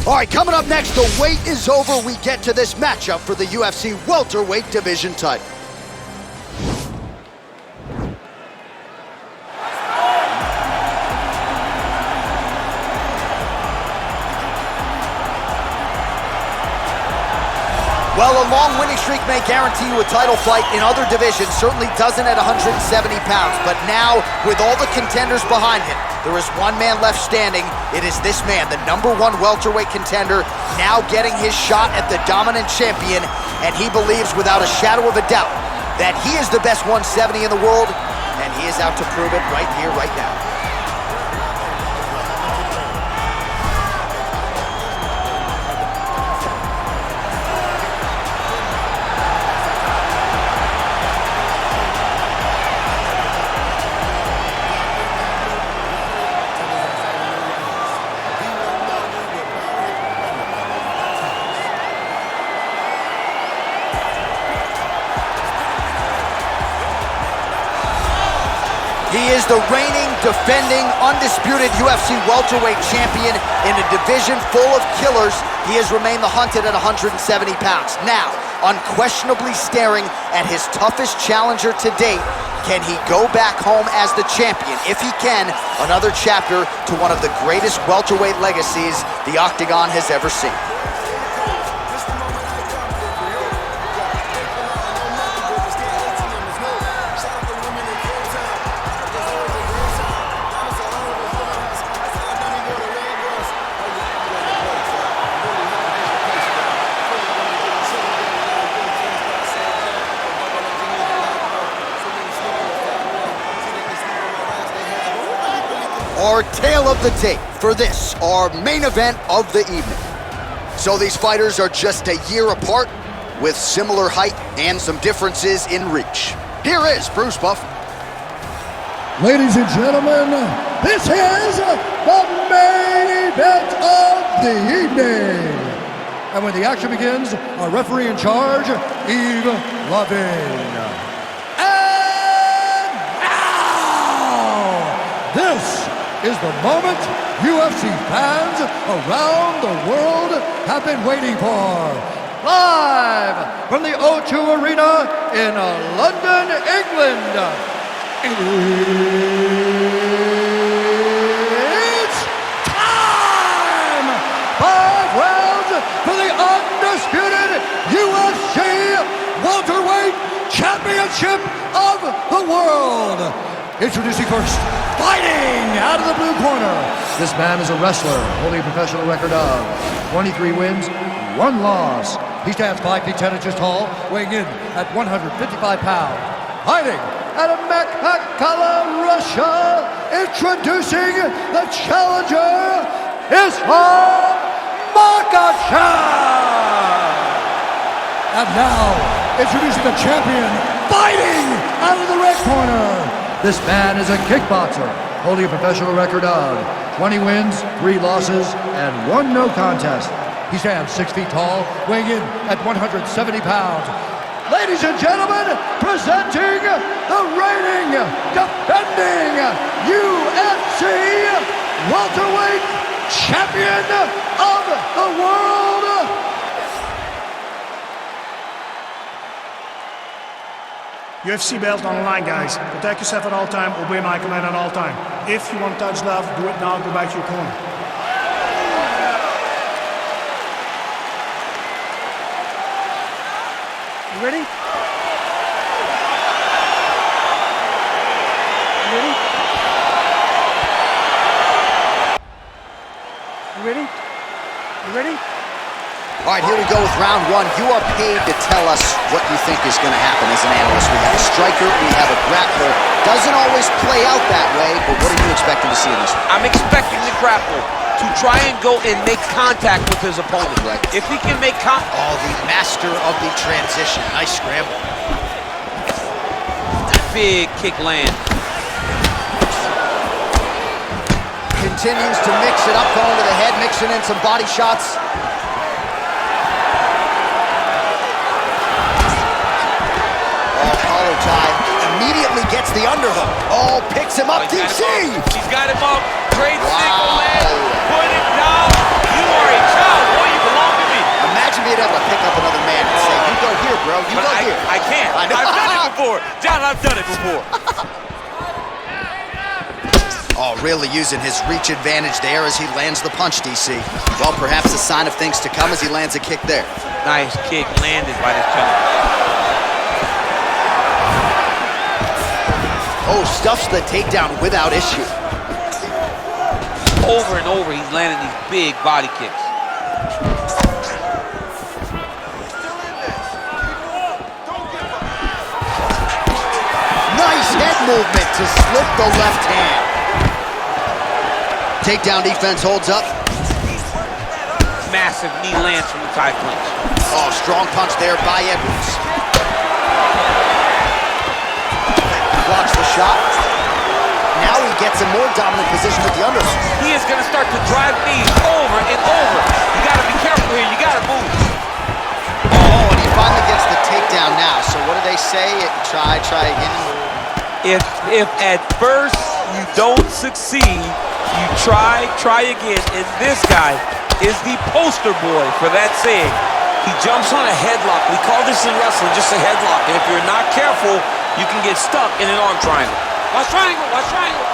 All right, coming up next, the wait is over. We get to this matchup for the UFC welterweight division title. Well, a long winning streak may guarantee you a title fight in other divisions, certainly doesn't at 170 pounds. But now, with all the contenders behind him, there is one man left standing. It is this man, the #1 welterweight contender, now getting his shot at the dominant champion. And he believes without a shadow of a doubt that he is the best 170 in the world, and he is out to prove it right here, right now. He is the reigning, defending, undisputed UFC welterweight champion in a division full of killers. He has remained the hunted at 170 pounds. Now, unquestionably staring at his toughest challenger to date. Can he go back home as the champion? If he can, another chapter to one of the greatest welterweight legacies the Octagon has ever seen. Our tale of the tape for this, our main event of the evening. So these fighters are just a year apart with similar height and some differences in reach. Here is Bruce Buff. Ladies and gentlemen, this is the main event of the evening. And when the action begins, our referee in charge, Yves Lavigne. And now, this is the moment UFC fans around the world have been waiting for. Live from the O2 Arena in London, England. It's time! 5 rounds for the undisputed UFC welterweight championship of the world. Introducing first, fighting out of the blue corner. This man is a wrestler, holding a professional record of 23 wins, 1 loss. He stands 5 feet 10 inches tall, weighing in at 155 pounds. Fighting out of Makhachev, Russia, introducing the challenger, Usman Makhachev. And now, introducing the champion, fighting out of the red corner. This man is a kickboxer, holding a professional record of 20 wins, 3 losses, and 1 no contest. He stands 6 feet tall, weighing in at 170 pounds. Ladies and gentlemen, presenting the reigning, defending UFC welterweight champion of the world, UFC belt on the line, guys. Protect yourself at all time, obey my command at all time. If you want to touch love, do it now, go back to your corner. You ready? You ready? You ready? You ready? All right, here we go with round 1. You are paid to tell us what you think is going to happen as an analyst. We have a striker, we have a grappler. Doesn't always play out that way, but what are you expecting to see in this one? I'm expecting the grappler to try and go and make contact with his opponent. Right. If he can make contact. Oh, the master of the transition. Nice scramble. Big kick land. Continues to mix it up, going to the head, mixing in some body shots. Immediately gets the underhook. Oh, picks him up. DC! He's got him up. Great wow. single leg. Put it down. You are a child. I've done it before. Oh, really using his reach advantage there as he lands the punch, DC. Well, perhaps a sign of things to come as he lands a kick there. Nice kick landed by this gentleman. Oh, stuffs the takedown without issue. Over and over, he's landing these big body kicks. Nice head movement to slip the left hand. Takedown defense holds up. Massive knee lands from the tie clinch. Oh, strong punch there by Edwards. Blocks the shot. Now he gets a more dominant position with the underhook. He is going to start to drive knees over and over. You got to be careful here. You got to move. Oh, and he finally gets the takedown now. So what do they say? Try again. If at first you don't succeed, you try again. And this guy is the poster boy for that saying. He jumps on a headlock. We call this in wrestling just a headlock. And if you're not careful, you can get stuck in an arm triangle. Watch triangle, watch triangle.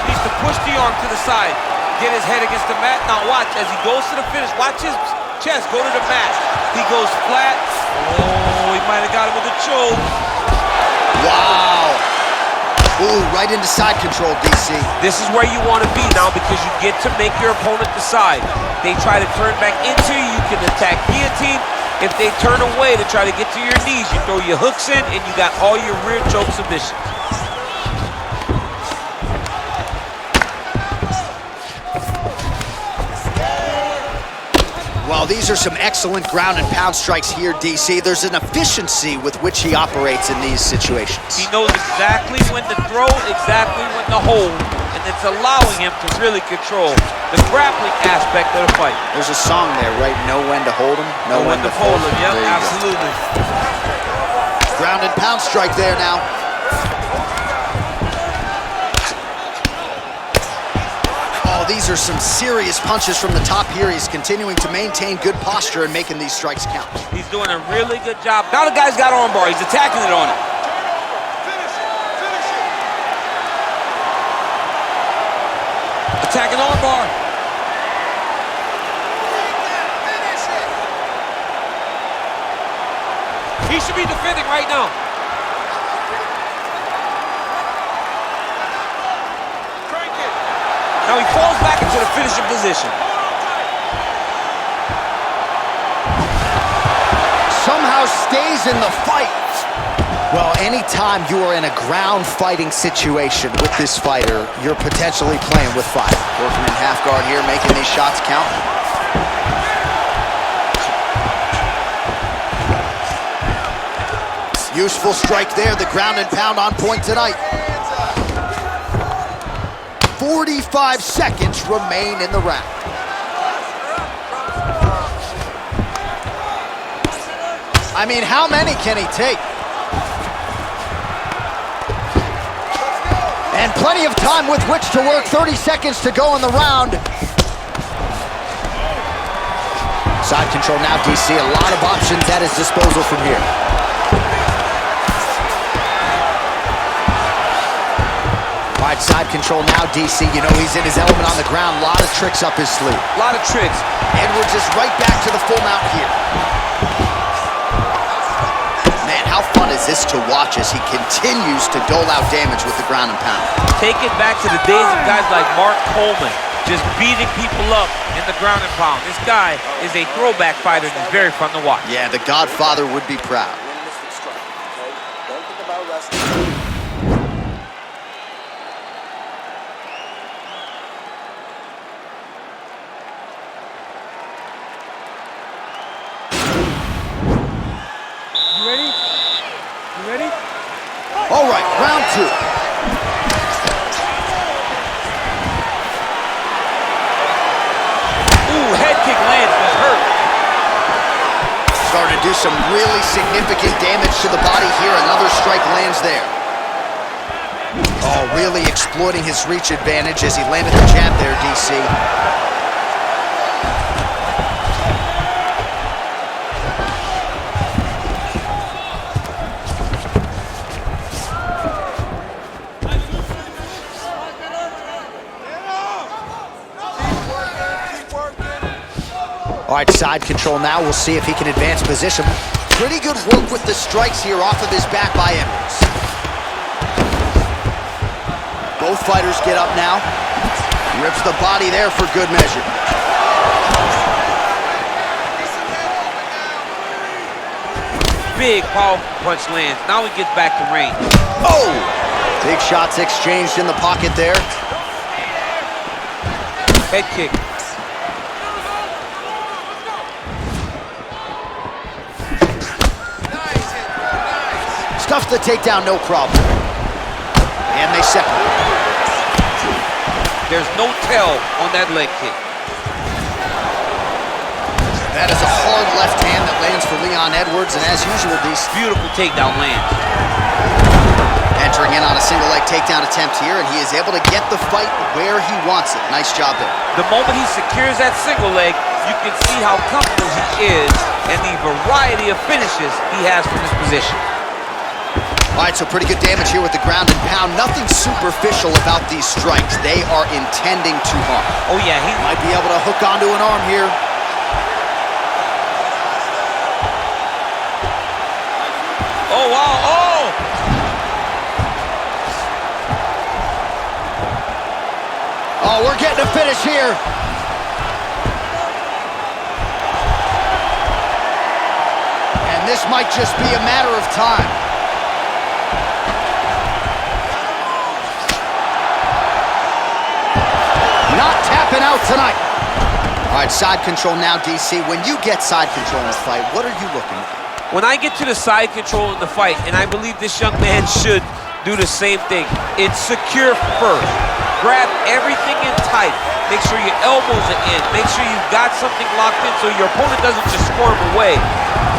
Needs to push the arm to the side. Get his head against the mat. Now watch, as he goes to the finish, watch his chest go to the mat. He goes flat. Oh, he might have got him with a choke. Wow. Ooh, right into side control, DC. This is where you want to be now because you get to make your opponent decide. They try to turn back into you, you can attack guillotine. If they turn away to try to get to your knees, you throw your hooks in and you got all your rear choke submissions. Well, these are some excellent ground and pound strikes here, DC. There's an efficiency with which he operates in these situations. He knows exactly when to throw, exactly when to hold, and it's allowing him to really control the grappling aspect of the fight. There's a song there, right? Know when to hold him, know when to fold him. Yep, absolutely. Ground and pound strike there now. These are some serious punches from the top here. He's continuing to maintain good posture and making these strikes count. He's doing a really good job. Now the guy's got armbar. He's attacking it on it. Attacking armbar. He should be defending right now. Now he falls back into the finishing position. Somehow stays in the fight. Well, anytime you are in a ground fighting situation with this fighter, you're potentially playing with fire. Working in half guard here, making these shots count. Useful strike there, the ground and pound on point tonight. 45 seconds remain in the round. I mean, how many can he take? And plenty of time with which to work. 30 seconds to go in the round. Side control now, DC. A lot of options at his disposal from here. All right, side control now, DC. You know he's in his element on the ground. A lot of tricks up his sleeve. A lot of tricks. Edwards is right back to the full mount here. Man, how fun is this to watch as he continues to dole out damage with the ground and pound. Take it back to the days of guys like Mark Coleman, just beating people up in the ground and pound. This guy is a throwback fighter and he's very fun to watch. Yeah, the Godfather would be proud. All right, round two. Ooh, head kick lands, was hurt. Starting to do some really significant damage to the body here. Another strike lands there. Oh, really exploiting his reach advantage as he landed the jab there, DC. All right, side control now. We'll see if he can advance position. Pretty good work with the strikes here off of his back by Edwards. Both fighters get up now. Rips the body there for good measure. Big, powerful punch lands. Now he gets back to range. Oh! Big shots exchanged in the pocket there. Head kick. Stuffs the takedown, no problem. And they separate. There's no tell on that leg kick. That is a hard left hand that lands for Leon Edwards, and as usual, these Beautiful takedown land. entering in on a single leg takedown attempt here, and he is able to get the fight where he wants it. Nice job there. The moment he secures that single leg, you can see how comfortable he is and the variety of finishes he has from this position. All right, so pretty good damage here with the ground and pound. Nothing superficial about these strikes. They are intending to harm. Oh yeah, he Might be able to hook onto an arm here. Oh, wow, oh! Oh, we're getting a finish here. And this might just be a matter of time. Not tapping out tonight. All right, side control now, DC. When you get side control in a fight, what are you looking at? When I get to the side control in the fight, and I believe this young man should do the same thing, it's secure first. Grab everything in tight. Make sure your elbows are in. Make sure you've got something locked in so your opponent doesn't just squirm away.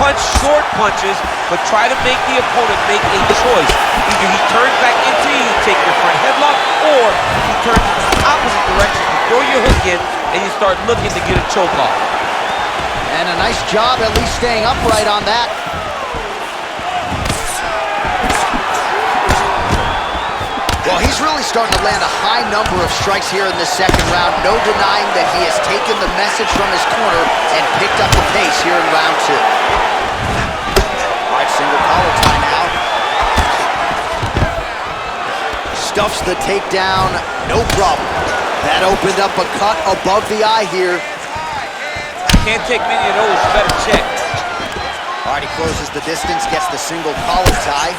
Punch short punches, but try to make the opponent make a choice. Either he turns back into you, take your front headlock, or he turns in the opposite direction, you throw your hook in, and you start looking to get a choke off. And a nice job at least staying upright on that. Well, he's really starting to land a high number of strikes here in the second round. No denying that he has taken the message from his corner and picked up the pace here in round two. All right, single collar tie now. Stuffs the takedown, no problem. That opened up a cut above the eye here. Can't take many of those, you better check. All right, he closes the distance, gets the single collar tie.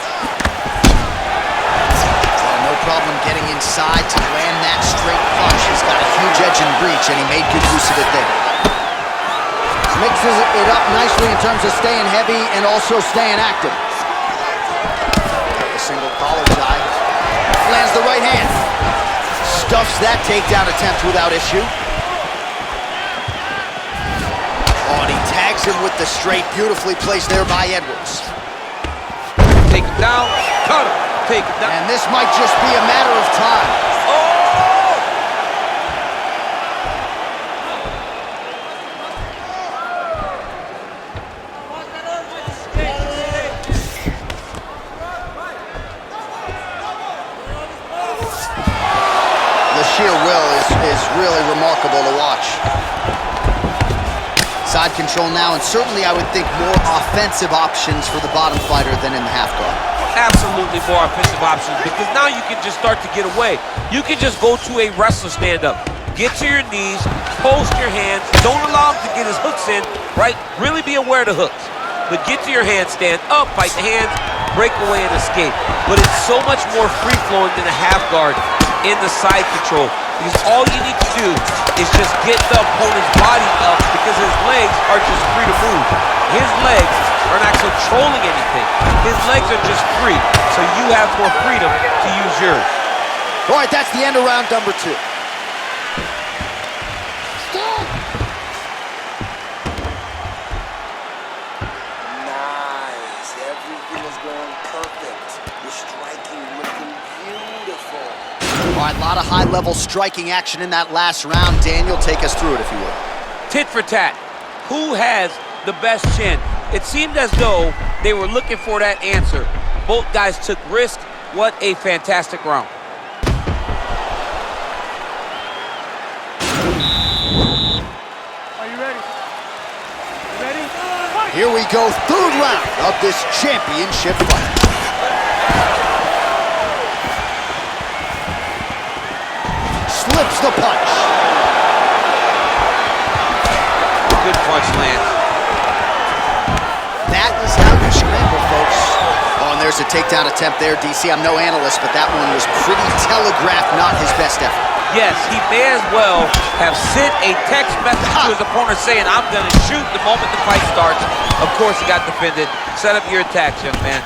No problem getting inside to land that straight punch. He's got a huge edge and reach, and he made good use of it there. Mixes it up nicely in terms of staying heavy and also staying active. A single collar tie. Lands the right hand. Stuffs that takedown attempt without issue. Oh, and he tags him with the straight. Beautifully placed there by Edwards. Take him down, cut him. Take it down. And this might just be a matter of time. Oh! The sheer will is really remarkable to watch. Side control now, and certainly I would think more offensive options for the bottom fighter than in the half guard. Absolutely more offensive options, because now you can just start to get away. You can just go to a wrestler stand-up. Get to your knees, post your hands, don't allow him to get his hooks in, right? Really be aware of the hooks. But get to your hands, stand up, fight the hands, break away and escape. But it's so much more free-flowing than a half guard in the side control, because all you need to do is just get the opponent's body up, because his legs are just free to move. His legs are not controlling anything. His legs are just free, so you have more freedom to use yours. All right, that's the end of round number two. Nice. Everything is going perfect. The striking looking beautiful. All right, a lot of high-level striking action in that last round. Daniel, take us through it, if you will. Tit for tat. Who has the best chin? It seemed as though they were looking for that answer. Both guys took risks. What a fantastic round. Are you ready? Here we go, third round of this championship fight. Slips the punch. Good punch, Lance. That is how you scramble, folks. Oh, and there's a takedown attempt there, DC. I'm no analyst, but that one was pretty telegraphed, not his best effort. Yes, he may as well have sent a text message to his opponent saying, I'm going to shoot the moment the fight starts. Of course, he got defended. Set up your attacks, young man.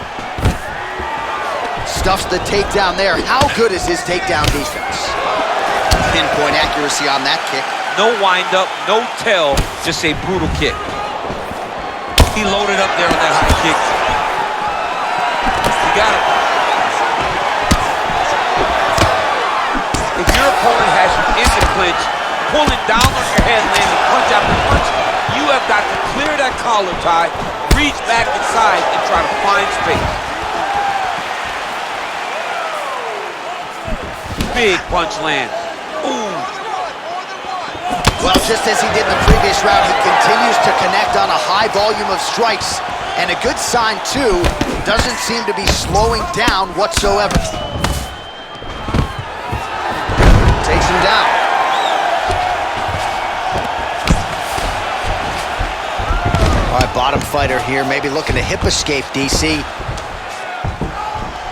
Stuffs the takedown there. How good is his takedown defense? Pinpoint accuracy on that kick. No wind-up, no tell, just a brutal kick. He loaded up there on that high kick. You got it. If your opponent has you in the clinch, pulling down on your head, landing punch after punch, you have got to clear that collar tie, reach back inside, and try to find space. Big punch lands. Ooh. Well, just as he did in the previous round, he continues to connect on a high volume of strikes. And a good sign, too, doesn't seem to be slowing down whatsoever. Takes him down. All right, bottom fighter here, maybe looking to hip escape, DC.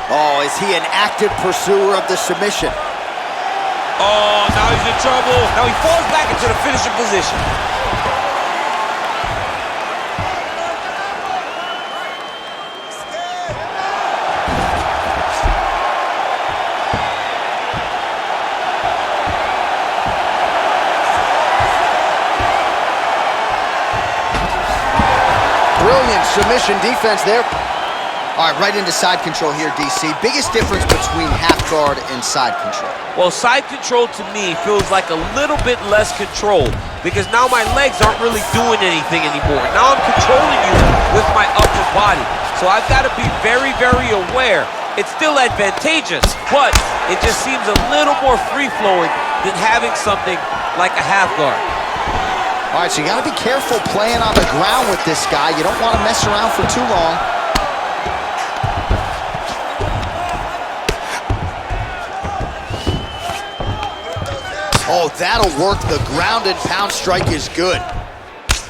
Oh, is he an active pursuer of the submission? Oh, now he's in trouble. Now he falls back into the finishing position. Brilliant submission defense there. All right, right into side control here, DC. Biggest difference between half guard and side control? Well, side control to me feels like a little bit less control because now my legs aren't really doing anything anymore. Now I'm controlling you with my upper body. So I've got to be very, very aware. It's still advantageous, but it just seems a little more free-flowing than having something like a half guard. All right, so you got to be careful playing on the ground with this guy. You don't want to mess around for too long. Oh, that'll work. The ground and pound strike is good.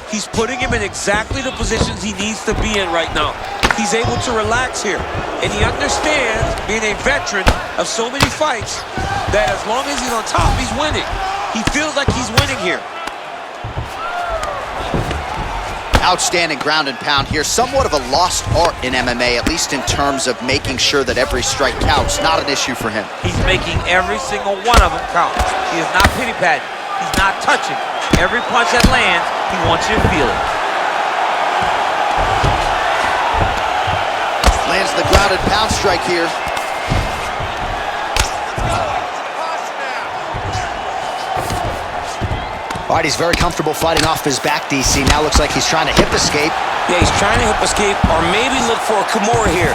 He's putting him in exactly the positions he needs to be in right now. He's able to relax here. And he understands, being a veteran of so many fights, that as long as he's on top, he's winning. He feels like he's winning here. Outstanding ground and pound here. Somewhat of a lost art in MMA, at least in terms of making sure that every strike counts. Not an issue for him. He's making every single one of them count. He is not pity-patting. He's not touching. Every punch that lands, he wants you to feel it. Lands the ground and pound strike here. All right, he's very comfortable fighting off his back, DC. Now looks like he's trying to hip escape. Yeah, he's trying to hip escape or maybe look for a Kamaru here.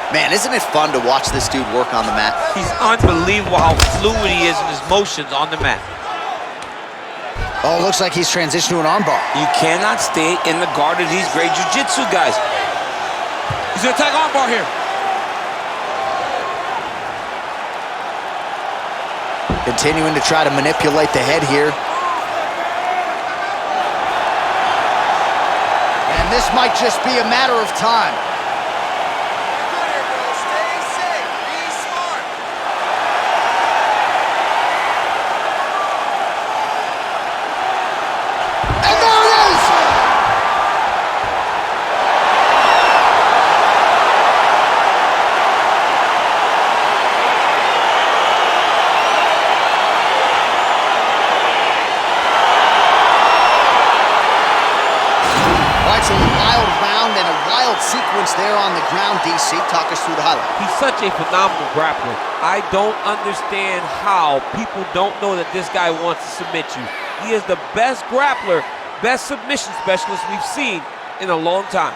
Man, isn't it fun to watch this dude work on the mat? He's unbelievable how fluid he is in his motions on the mat. Oh, looks like he's transitioned to an armbar. You cannot stay in the guard of these great jiu-jitsu guys. He's gonna attack armbar here. Continuing to try to manipulate the head here. And this might just be a matter of time. Sequence there on the ground, DC. Talk us through the highlight. He's such a phenomenal grappler. I don't understand how people don't know that this guy wants to submit you. He is the best grappler, best submission specialist we've seen in a long time.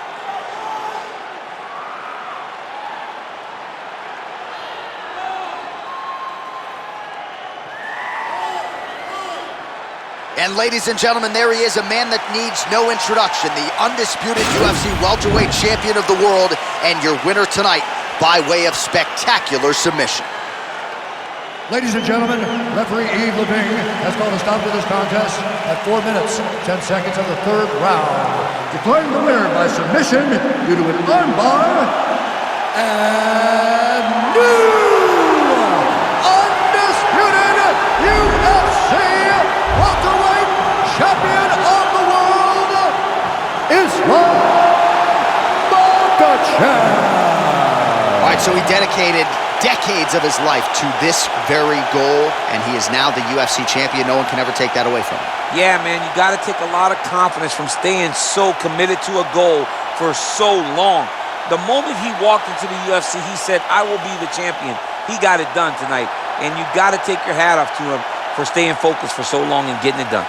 And ladies and gentlemen, there he is, a man that needs no introduction, the undisputed UFC welterweight champion of the world, and your winner tonight by way of spectacular submission. Ladies and gentlemen, referee Yves Levine has called a stop to this contest at 4 minutes, 10 seconds of the third round, declaring the winner by submission due to an armbar, and new undisputed UFC welterweight champion of the world, Usman Makhachev. All right, so he dedicated decades of his life to this very goal, and he is now the UFC champion. No one can ever take that away from him. Yeah, man, you got to take a lot of confidence from staying so committed to a goal for so long. The moment he walked into the UFC, he said, I will be the champion. He got it done tonight, and you got to take your hat off to him for staying focused for so long and getting it done.